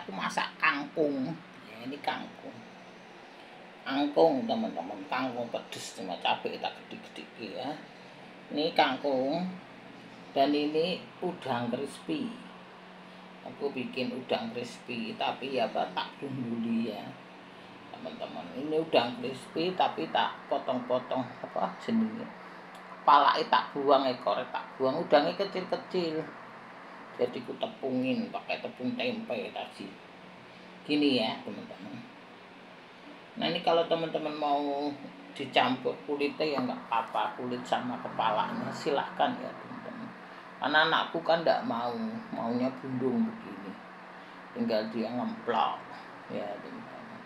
aku masak kangkung. Ya, ini kangkung. Kangkung teman-teman, kangkung pedes sama cabai tak gede-gede ya. Ini kangkung dan ini udang crispy. Aku bikin udang crispy tapi ya tak bumbuli ya teman-teman. Ini udang crispy tapi tak potong-potong apa jenenge, kepalanya tak buang, ekornya tak buang, udangnya kecil-kecil. Jadi ku tepungin pakai tepung tempe tadi. Gini ya teman-teman. Nah ini kalau teman-teman mau dicampur kulitnya ya nggak apa-apa, kulit sama kepalanya silahkan ya teman-teman. Karena anakku kan nggak maunya bundung begini, tinggal dia ngemplok ya teman-teman.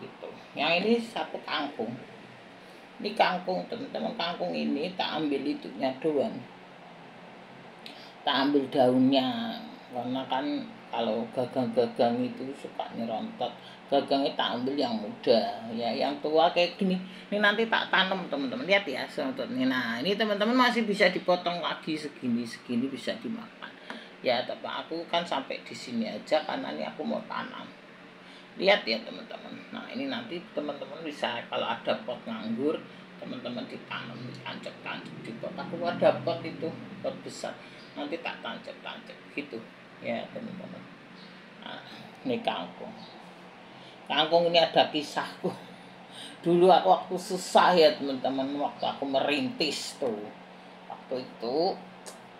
Gitu. Yang ini satu kangkung. Ini kangkung teman-teman, kangkung ini tak ambil itunya doang. Tak ambil daunnya, karena kan kalau gagang-gagang itu suka nyerontot. Gagangnya tak ambil yang muda ya, yang tua kayak gini. Ini nanti tak tanam teman-teman, lihat ya serontotnya. Nah ini teman-teman masih bisa dipotong lagi segini bisa dimakan ya. Tapi aku kan sampai di sini aja karena ini aku mau tanam. Lihat ya teman-teman. Nah ini nanti teman-teman bisa kalau ada pot nganggur, teman-teman ditanam, ditancap-tancap di pot. Aku ada pot itu, pot besar, nanti tak tancap-tancap gitu ya teman-teman. Nah, ini kangkung. Kangkung ini ada kisahku. Dulu aku waktu susah ya teman-teman, waktu aku merintis tuh. Waktu itu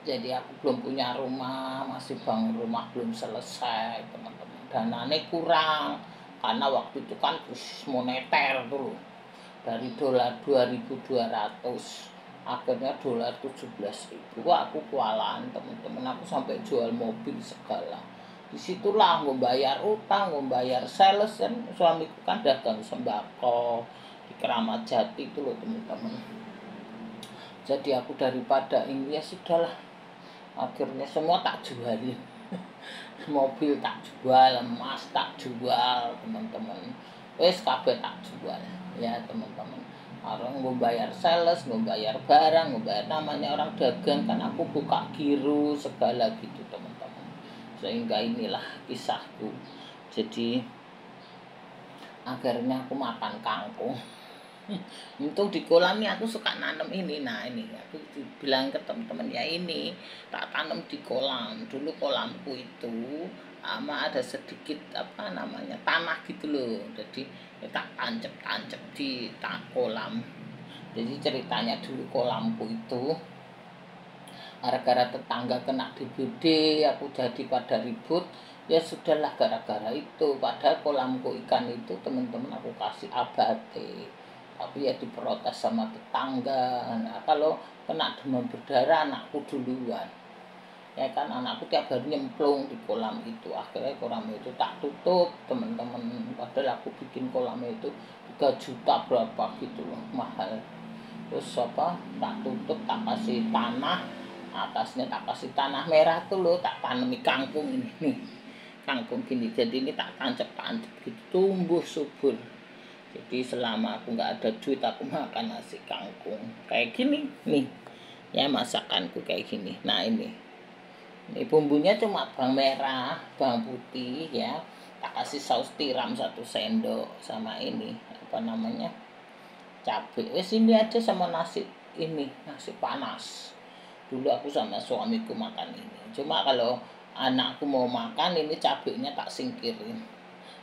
jadi aku belum punya rumah, masih bangun rumah belum selesai teman-teman. Dananya kurang karena waktu itu kan krisis moneter tuh. Dari dolar 2.200 akhirnya dolar 17.000. Wah, aku kewalahan teman-teman, aku sampai jual mobil segala. Disitulah gue bayar utang, gue bayar sales, dan suamiku kan dagang sembako di Keramat Jati itu loh teman-teman. Jadi aku daripada ini ya sudahlah, akhirnya semua tak jualin. Mobil tak jual, emas tak jual teman-teman, wes kabeh tak jual ya teman-teman. Orang gue bayar sales, gue bayar barang, gue bayar, namanya orang dagang kan, aku buka giro segala gitu teman-teman. Sehingga inilah kisahku. Jadi akhirnya aku makan kangkung. Untung di kolam ini aku suka nanam ini. Nah ini aku bilang ke teman-teman ya, ini tak tanam di kolam. Dulu kolamku itu ada sedikit apa namanya tanah gitu loh. Jadi tak tancap di kolam. Jadi ceritanya dulu kolamku itu gara-gara tetangga kena DBD, aku jadi pada ribut. Ya sudahlah, gara-gara itu. Padahal kolamku ikan itu teman-teman aku kasih abate, tapi ya diprotes sama tetangga. Nah, kalau kena demam berdarah anakku duluan ya kan, anakku tiap hari nyemplung di kolam itu. Akhirnya kolam itu tak tutup teman-teman, padahal aku bikin kolam itu 3 juta berapa gitu loh, mahal. Terus apa, tak tutup, tak kasih tanah, atasnya tak kasih tanah merah tuh loh, tak tanami kangkung ini nih, kangkung gini. Jadi ini tak tancap gitu, tumbuh subur. Jadi selama aku nggak ada duit, aku makan nasi kangkung kayak gini nih ya, masakanku kayak gini. Nah ini bumbunya cuma bawang merah, bawang putih ya, tak kasih saus tiram 1 sendok sama ini apa namanya, cabai. Wes ini aja sama nasi, ini nasi panas. Dulu aku sama suamiku makan ini. Cuma kalau anakku mau makan ini, cabainya tak singkirin,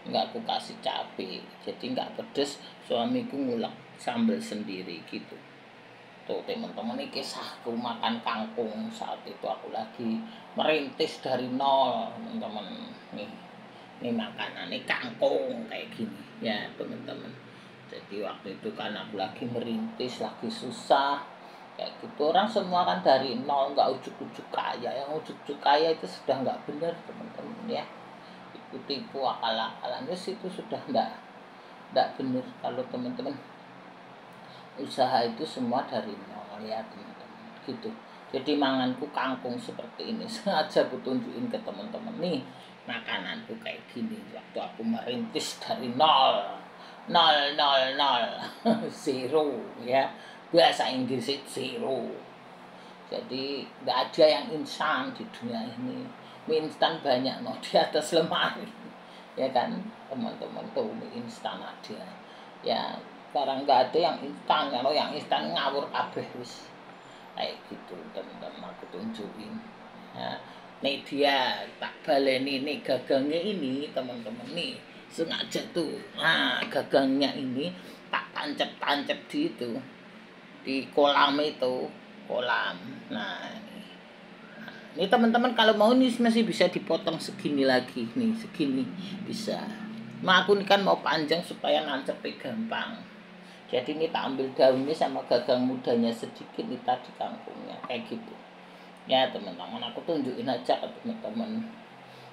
nggak aku kasih cabai, jadi nggak pedes. Suamiku ngulek sambal sendiri gitu. Tuh teman-teman, ini kisahku makan kangkung. Saat itu aku lagi merintis dari nol teman-teman. Ini makanan, ini kangkung kayak gini ya teman-teman. Jadi waktu itu kan aku lagi merintis, lagi susah kayak gitu. Orang semua kan dari nol, nggak ujuk-ujuk kaya. Yang ujuk-ujuk kaya itu sudah nggak benar teman-teman ya, tipu akal-akalan itu sudah nggak benar. Kalau teman-teman usaha itu semua dari nol ya teman-teman gitu. Jadi manganku kangkung seperti ini, sengaja aku tunjukin ke teman-teman, nih makananku kayak gini waktu aku merintis dari nol zero ya, bahasa Inggris zero. Jadi nggak ada yang instan di dunia ini. Mie instan banyak di atas lemari. ya kan teman-teman, tuh mie instan ada ya. Sekarang nggak ada yang instan, kalau yang instan ngawur kabeh wis kayak gitu teman-teman. Aku tunjukin ya. Nih dia tak baleni nih gagangnya ini teman-teman, nih sengaja tuh, nah gagangnya ini tak tancap-tancap di itu, di kolam itu, kolam. Nah ini teman-teman kalau mau ini masih bisa dipotong segini lagi nih, segini bisa. Nah aku ini kan mau panjang supaya nancepnya gampang. Jadi ini tak ambil daunnya sama gagang mudanya sedikit, ini tadi kangkungnya kayak gitu. Ya teman-teman, aku tunjukin aja ke teman-teman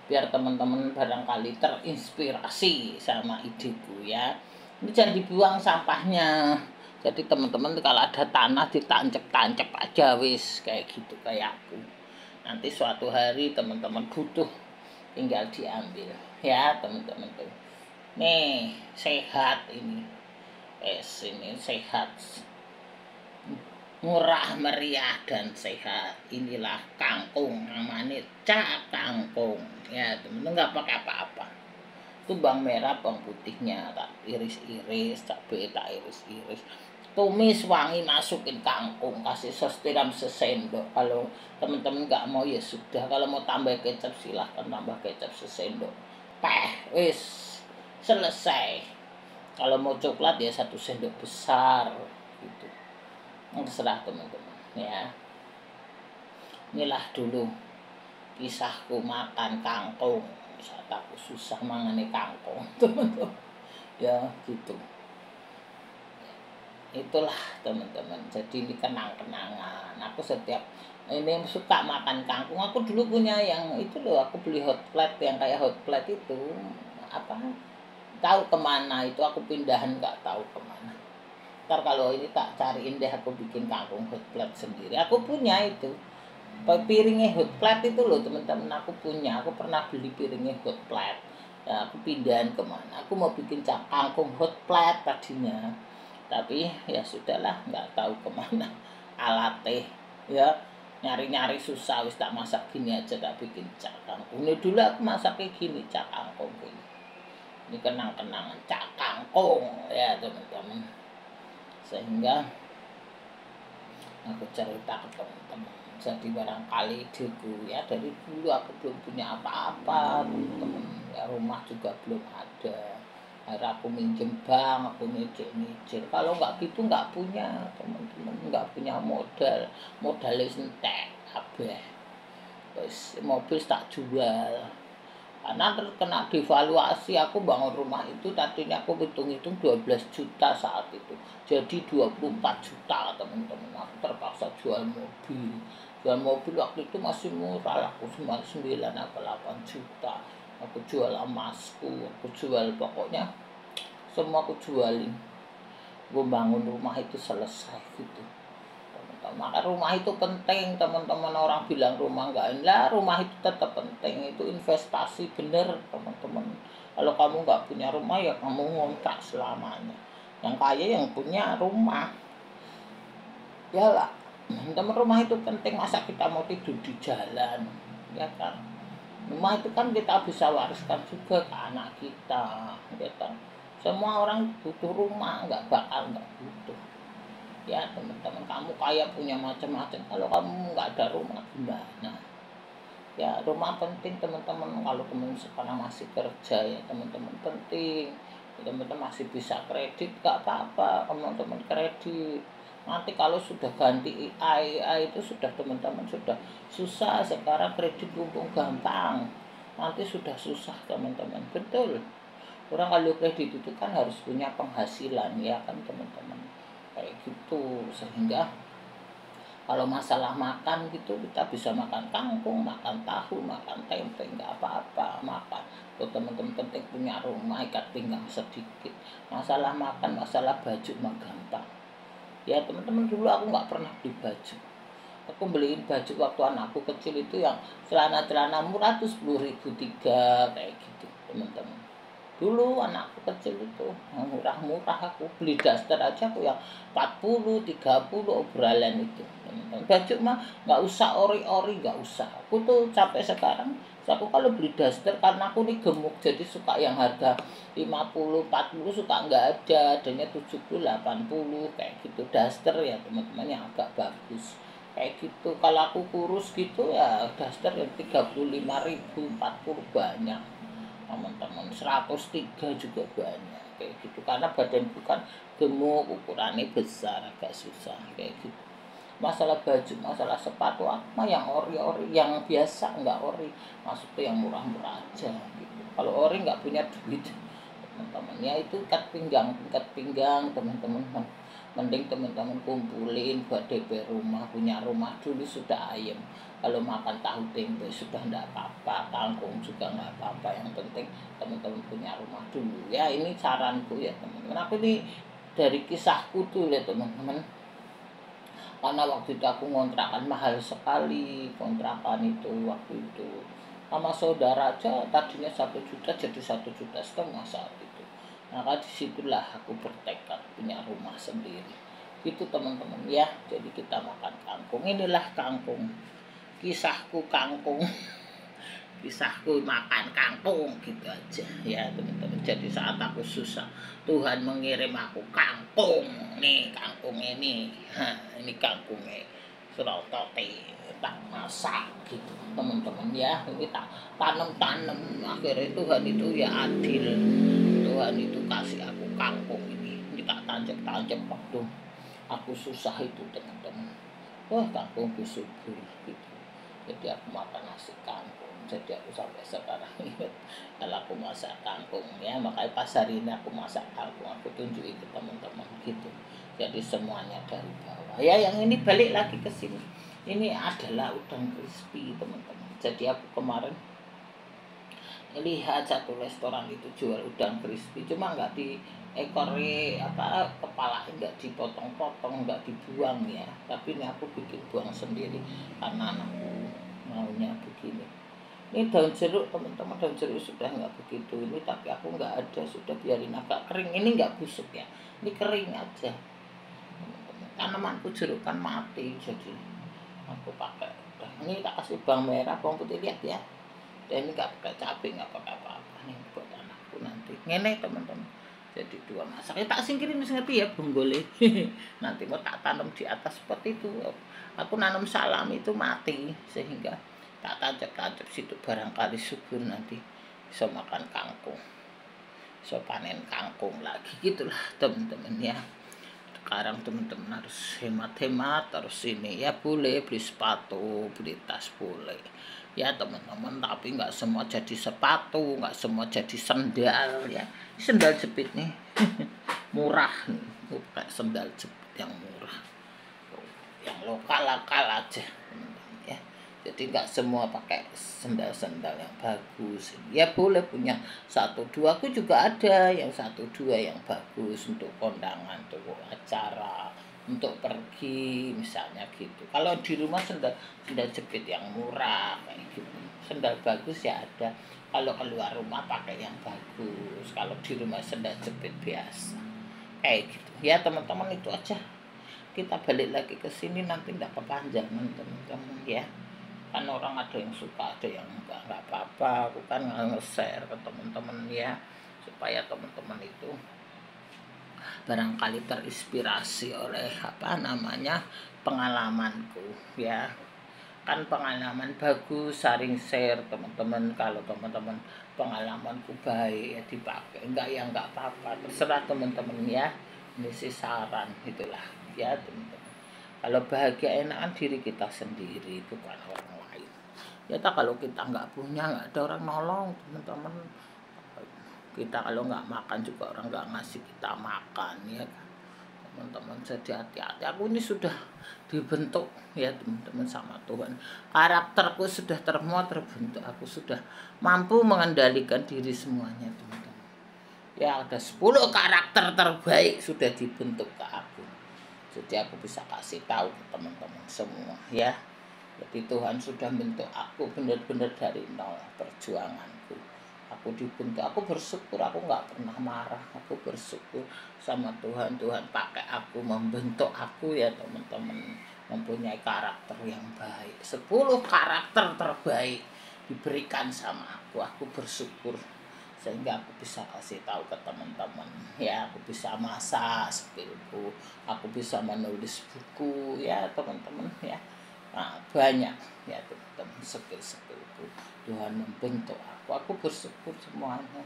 biar teman-teman barangkali terinspirasi sama ideku ya. Ini jangan dibuang sampahnya. Jadi teman-teman kalau ada tanah ditancap-tancap aja wis kayak gitu kayak aku. Nanti suatu hari teman-teman butuh tinggal diambil ya teman-teman tuh. Nih sehat ini. Ini sehat, murah meriah dan sehat. Inilah kangkung, namanya cak kangkung ya temen-temen, nggak pakai apa-apa. Itu bawang merah, bawang putihnya tak iris-iris, cabai tak iris-iris, tumis wangi, masukin kangkung, kasih sos tiram sesendok. Kalau temen-temen nggak mau ya sudah, kalau mau tambah kecap silahkan tambah kecap sesendok. Wis selesai. Kalau mau coklat ya 1 sendok besar gitu. Terserah teman-teman ya. Inilah dulu kisahku makan kangkung. Saat aku susah mangane kangkung teman-teman. Ya gitu. Itulah teman-teman. Jadi ini kenang-kenangan. Aku setiap ini suka makan kangkung. Aku dulu punya yang itu loh. Aku beli hot plate yang kayak hot plate itu. Apa? Tahu kemana itu aku pindahan, nggak tahu kemana. Ntar kalau ini tak cariin deh, aku bikin kangkung hot plate sendiri. Aku punya itu piringnya hot plate itu loh teman-teman, aku punya. Aku pernah beli piringnya hot plate ya. Aku pindahan kemana, aku mau bikin kangkung hot plate tadinya, tapi ya sudahlah, nggak tahu kemana alatnya ya. Nyari-nyari susah, wis tak masak gini aja, tak bikin cak kangkung. Ini dulu aku masaknya gini, cak kangkung gini. Ini kenang-kenangan cak kangkung ya teman-teman, sehingga aku cerita ke teman-teman. Jadi barangkali ideku ya, dari dulu aku belum punya apa-apa teman-teman ya, rumah juga belum ada. Akhirnya aku minjem bank, aku nyicil. Kalau nggak gitu nggak punya teman-teman, nggak punya modalnya entek kabeh. Terus mobil tak jual karena terkena devaluasi. Aku bangun rumah itu tadinya aku hitung-hitung 12 juta saat itu, jadi 24 juta teman-teman. Aku terpaksa jual mobil waktu itu masih murah, aku cuma 9 atau 8 juta. Aku jual emasku, aku jual, pokoknya semua aku jualin. Gue bangun rumah itu selesai gitu. Maka rumah itu penting teman-teman. Orang bilang rumah enggak, lah rumah itu tetap penting, itu investasi bener teman-teman. Kalau kamu nggak punya rumah ya kamu ngontrak selamanya. Yang kaya yang punya rumah ya lah teman, rumah itu penting. Masa kita mau tidur di jalan ya kan. Rumah itu kan kita bisa wariskan juga ke anak kita ya kan. Semua orang butuh rumah, nggak butuh ya teman-teman. Kamu kaya punya macam-macam, kalau kamu nggak ada rumah gimana ya. Rumah penting teman-teman. Kalau teman sekarang masih kerja ya teman-teman, penting teman-teman. Masih bisa kredit nggak apa-apa teman-teman, kredit. Nanti kalau sudah ganti AI itu sudah teman-teman, sudah susah. Sekarang kredit mumpung gampang, nanti sudah susah teman-teman. Betul, orang kalau kredit itu kan harus punya penghasilan ya kan teman-teman, kayak gitu. Sehingga kalau masalah makan gitu, kita bisa makan kangkung, makan tahu, makan tempe, nggak apa-apa makan. Tuh teman-teman, penting punya rumah, ikat pinggang sedikit. Masalah makan, masalah baju mah gampang ya teman-teman. Dulu aku nggak pernah beli baju. Aku beliin baju waktu anakku kecil itu yang celana murah tuh 10.000 3 kayak gitu teman-teman. Dulu anakku kecil itu murah-murah, aku beli daster aja aku yang 40 30 obrolan itu teman-teman. Baju mah nggak usah ori-ori, nggak usah. Aku tuh capek sekarang Terus aku kalau beli daster karena aku nih gemuk jadi suka yang harga 50 40 suka nggak ada, adanya 70 80 kayak gitu daster ya teman-teman yang agak bagus kayak gitu. Kalau aku kurus gitu ya daster yang 35.000 40 banyak teman-teman, 103 juga banyak kayak gitu karena badanku kan gemuk, ukurannya besar, agak susah kayak gitu. Masalah baju, masalah sepatu apa yang ori-ori, yang biasa enggak ori, maksudnya yang murah-murah aja gitu. Kalau ori nggak punya duit teman-teman ya, itu ikat pinggang teman-teman. Mending teman-teman kumpulin buat DP rumah, punya rumah dulu sudah ayem. Kalau makan tahu tempe sudah enggak apa-apa, kangkung juga enggak apa-apa, yang penting teman-teman punya rumah dulu ya. Ini saranku ya teman-teman, aku ini dari kisahku tuh ya teman-teman. Karena waktu itu aku kontrakan mahal sekali, kontrakan itu waktu itu sama saudara aja tadinya 1 juta jadi 1,5 juta saat itu. Maka disitulah aku bertekad punya rumah sendiri gitu teman-teman ya. Jadi kita makan kangkung, inilah kangkung, kisahku kangkung. Kisahku makan kangkung gitu aja ya teman-teman. Jadi saat aku susah Tuhan mengirim aku kangkung, nih kangkung ini, ini kangkungnya serotote tak masak gitu teman-teman ya. Ini tak tanam akhirnya Tuhan itu ya adil, Tuhan itu kasih aku kangkung ini tak tancap waktu aku susah itu teman-teman. Wah kangkungku subur gitu. Jadi aku makan nasi kangkung, jadi aku sampai sekarang ingat kalau aku masak kangkung ya. Makanya pas hari ini aku masak kangkung aku tunjukin ke teman-teman gitu. Jadi semuanya dari bawah ya. Yang ini balik lagi ke sini, ini adalah udang crispy teman-teman. Jadi aku kemarin lihat satu restoran itu jual udang crispy, cuma nggak di ekore apa kepala nggak dipotong-potong, nggak dibuang ya. Tapi ini aku bikin buang sendiri karena anakku maunya begini. Ini daun jeruk teman-teman, daun jeruk sudah nggak begitu ini, tapi aku nggak ada, sudah biarin agak kering. Ini nggak busuk ya, ini kering aja teman-teman. Tanamanku jeruk kan mati, jadi aku pakai ini tak kasih bawang merah, bawang putih, lihat ya. Dan ini nggak pakai cabai, nggak pakai apa-apa nih buat anakku nanti. Ngene teman-teman. Jadi 2 masak. Ya tak singkirin ngerti ya bonggole. Nanti mau tak tanam di atas seperti itu. Aku nanam salam itu mati sehingga tak tancap-tancap situ, barangkali subur nanti bisa makan kangkung. Bisa panen kangkung lagi gitulah teman-teman ya. Sekarang teman-teman harus hemat-hemat, terus ini ya boleh beli sepatu, beli tas boleh ya teman-teman, tapi nggak semua jadi sepatu, nggak semua jadi sendal ya. Sendal jepit nih murah nih, kayak sendal jepit yang murah, yang lokal aja teman-teman ya. Jadi nggak semua pakai sendal-sendal yang bagus ya. Boleh punya 1 2, aku juga ada yang 1 2 yang bagus untuk kondangan, untuk acara, untuk pergi misalnya gitu. Kalau di rumah sendal jepit yang murah kayak gitu, sendal bagus ya ada. Kalau keluar rumah pakai yang bagus, kalau di rumah sendal jepit biasa kayak gitu ya teman-teman. Itu aja, kita balik lagi ke sini nanti tidak kepanjangan teman-teman ya. Kan orang ada yang suka, ada yang enggak apa-apa. Aku kan nge-share ke teman-teman ya, supaya teman-teman itu barangkali terinspirasi oleh apa namanya pengalamanku ya. Kan pengalaman bagus, saring share teman-teman. Kalau teman-teman pengalamanku baik ya dipakai, enggak ya enggak apa-apa, terserah teman-teman ya. Ini sih saran itulah ya teman-teman. Kalau bahagia enakan diri kita sendiri, bukan orang lain ya. Kalau kita nggak punya, nggak ada orang nolong teman-teman. Kita kalau nggak makan juga orang nggak ngasih kita makan ya teman-teman. Jadi hati-hati. Aku ini sudah dibentuk ya teman-teman sama Tuhan. Karakterku sudah terbentuk. Aku sudah mampu mengendalikan diri semuanya teman-teman ya. Ada 10 karakter terbaik sudah dibentuk ke aku. Jadi aku bisa kasih tahu ke teman-teman semua ya. Jadi Tuhan sudah bentuk aku benar-benar dari nol perjuanganku. Aku dibentuk, aku bersyukur, aku nggak pernah marah. Aku bersyukur sama Tuhan. Tuhan pakai aku, membentuk aku ya teman-teman, mempunyai karakter yang baik. 10 karakter terbaik diberikan sama aku bersyukur sehingga aku bisa kasih tahu ke teman-teman ya, aku bisa masak skillku, aku bisa menulis buku ya teman-teman ya. Nah, banyak ya teman-teman skill-skillku. Tuhan membentuk aku bersyukur semuanya.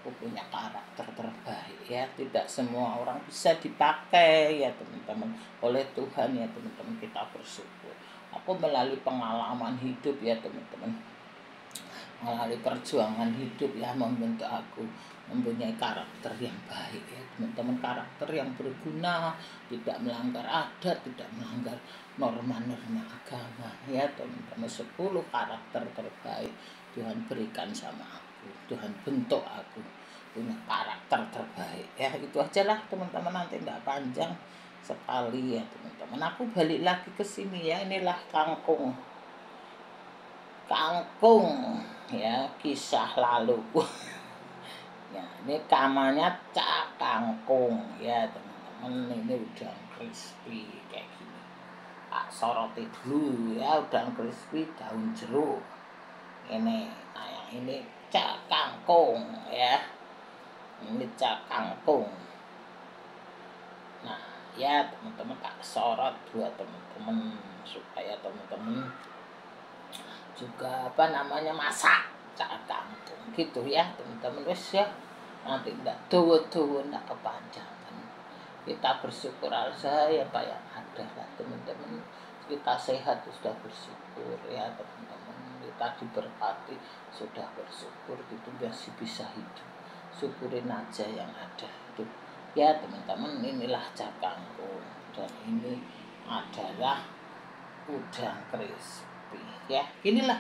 Aku punya karakter terbaik ya, tidak semua orang bisa dipakai ya teman-teman oleh Tuhan ya teman-teman, kita bersyukur. Aku melalui pengalaman hidup ya teman-teman, melalui perjuangan hidup ya, membentuk aku mempunyai karakter yang baik ya teman-teman, karakter yang berguna, tidak melanggar adat, tidak melanggar norma-norma agama ya teman-teman. 10 karakter terbaik Tuhan berikan sama aku, Tuhan bentuk aku punya karakter terbaik ya. Itu aja lah teman-teman, nanti tidak panjang sekali ya teman-teman. Aku balik lagi ke sini ya, inilah kangkung ya, kisah lalu. Ya, ini kamarnya Cak Kangkung ya teman-teman. Ini udang crispy kayak gini, tak soroti dulu ya, udang crispy daun jeruk ini. Nah yang ini Cak Kangkung ya, ini Cak Kangkung. Nah ya teman-teman, tak sorot buat teman-teman supaya teman-teman juga masak Cak Kangkung gitu ya teman-teman. Wes ya, nanti tidak dawa-dawa, tidak kepanjangan. Kita bersyukur aja ya Pak yang ada lah teman-teman. Kita sehat sudah bersyukur ya teman-teman. Kita diberkati sudah bersyukur, gitu masih bisa hidup, syukurin aja yang ada itu ya teman-teman. Inilah Cak Kangkung dan ini adalah udang crispy ya. Inilah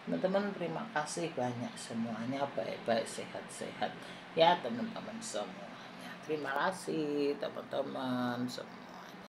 teman-teman, terima kasih banyak semuanya, baik-baik, sehat-sehat ya teman-teman semuanya. Terima kasih teman-teman semua.